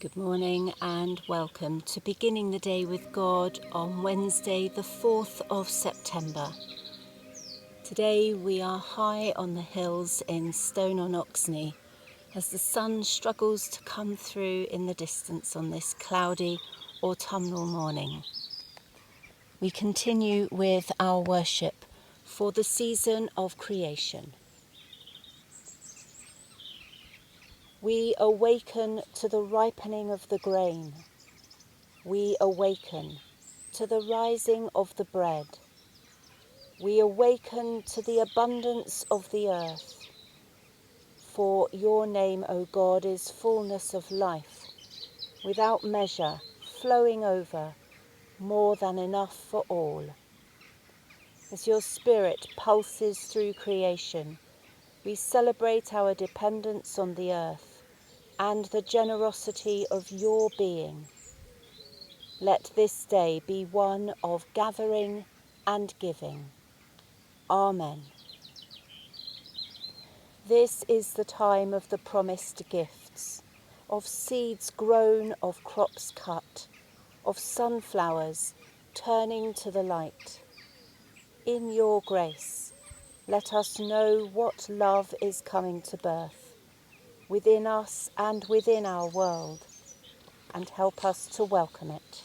Good morning and welcome to Beginning the Day with God on Wednesday the 4th of September. Today we are high on the hills in Stone-on-Oxney as the sun struggles to come through in the distance on this cloudy autumnal morning. We continue with our worship for the season of creation. We awaken to the ripening of the grain. We awaken to the rising of the bread. We awaken to the abundance of the earth. For your name, O God, is fullness of life, without measure, flowing over, more than enough for all. As your spirit pulses through creation, we celebrate our dependence on the earth and the generosity of your being. Let this day be one of gathering and giving. Amen. This is the time of the promised gifts, of seeds grown, of crops cut, of sunflowers turning to the light. In your grace, let us know what love is coming to birth, within us and within our world, and help us to welcome it.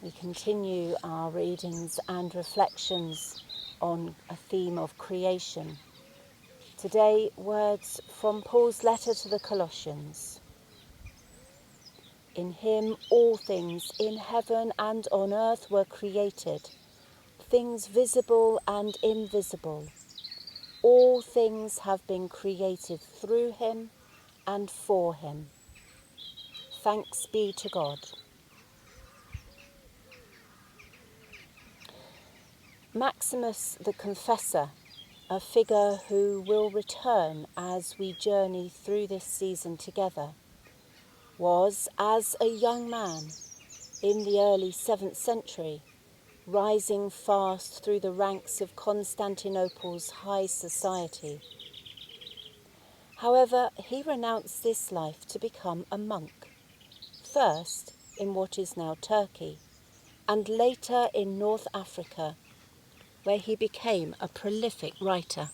We continue our readings and reflections on a theme of creation. Today, words from Paul's letter to the Colossians. In him all things in heaven and on earth were created, things visible and invisible. All things have been created through him and for him. Thanks be to God. Maximus the Confessor, a figure who will return as we journey through this season together, was, as a young man in the early 7th century, rising fast through the ranks of Constantinople's high society. However, he renounced this life to become a monk, first in what is now Turkey, and later in North Africa, where he became a prolific writer.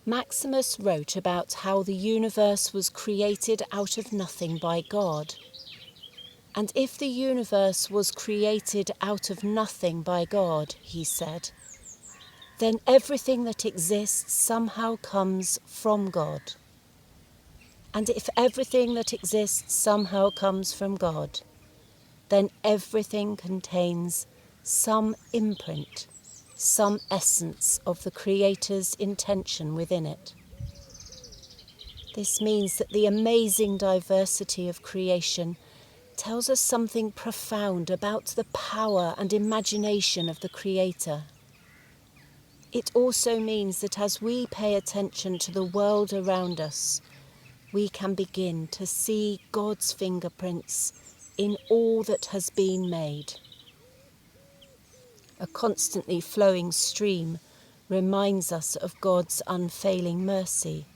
Maximus wrote about how the universe was created out of nothing by God. And if the universe was created out of nothing by God, he said, then everything that exists somehow comes from God. And if everything that exists somehow comes from God, then everything contains some imprint, some essence of the Creator's intention within it. This means that the amazing diversity of creation tells us something profound about the power and imagination of the Creator. It also means that as we pay attention to the world around us, we can begin to see God's fingerprints in all that has been made. A constantly flowing stream reminds us of God's unfailing mercy.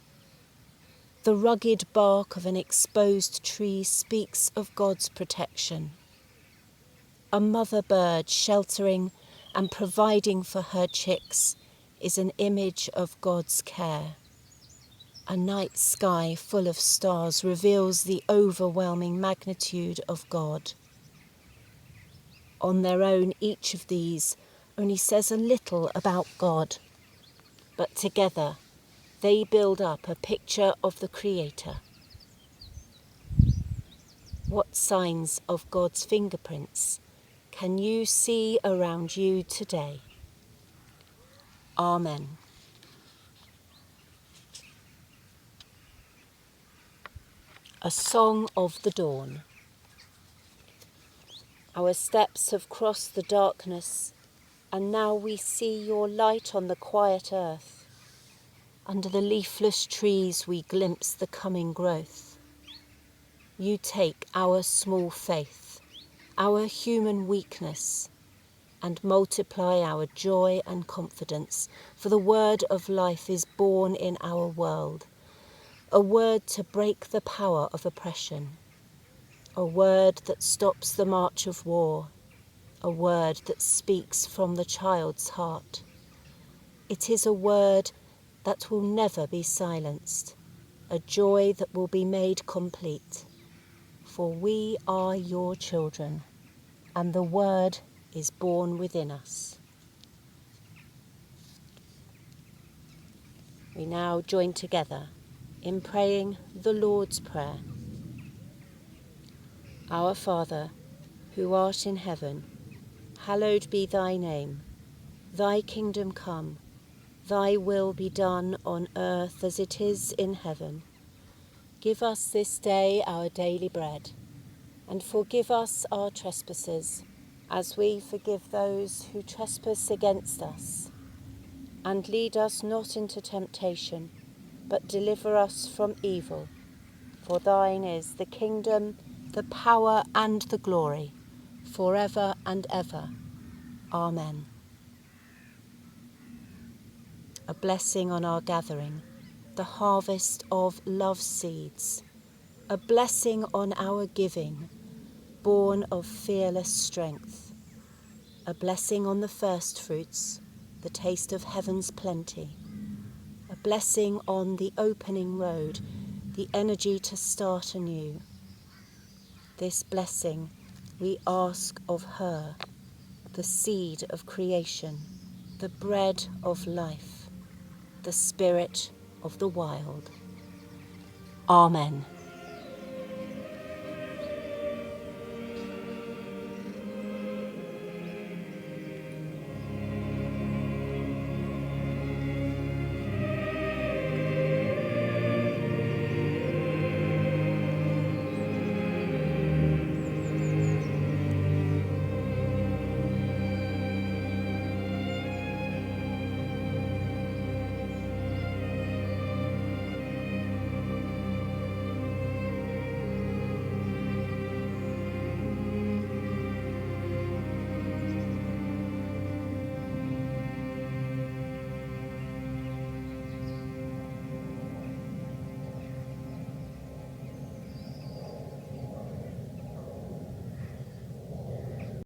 The rugged bark of an exposed tree speaks of God's protection. A mother bird sheltering and providing for her chicks is an image of God's care. A night sky full of stars reveals the overwhelming magnitude of God. On their own, each of these only says a little about God, but together they build up a picture of the Creator. What signs of God's fingerprints can you see around you today? Amen. A Song of the Dawn. Our steps have crossed the darkness, and now we see your light on the quiet earth. Under the leafless trees we glimpse the coming growth. You take our small faith, our human weakness, and multiply our joy and confidence, for the word of life is born in our world, a word to break the power of oppression, a word that stops the march of war, a word that speaks from the child's heart. It is a word that will never be silenced, a joy that will be made complete. For we are your children, and the word is born within us. We now join together in praying the Lord's Prayer. Our Father, who art in heaven, hallowed be thy name. Thy kingdom come, thy will be done on earth as it is in heaven. Give us this day our daily bread, and forgive us our trespasses, as we forgive those who trespass against us. And lead us not into temptation, but deliver us from evil. For thine is the kingdom, the power and the glory, forever and ever. Amen. A blessing on our gathering, the harvest of love's seeds. A blessing on our giving, born of fearless strength. A blessing on the first fruits, the taste of heaven's plenty. A blessing on the opening road, the energy to start anew. This blessing we ask of her, the seed of creation, the bread of life, the spirit of the wild. Amen.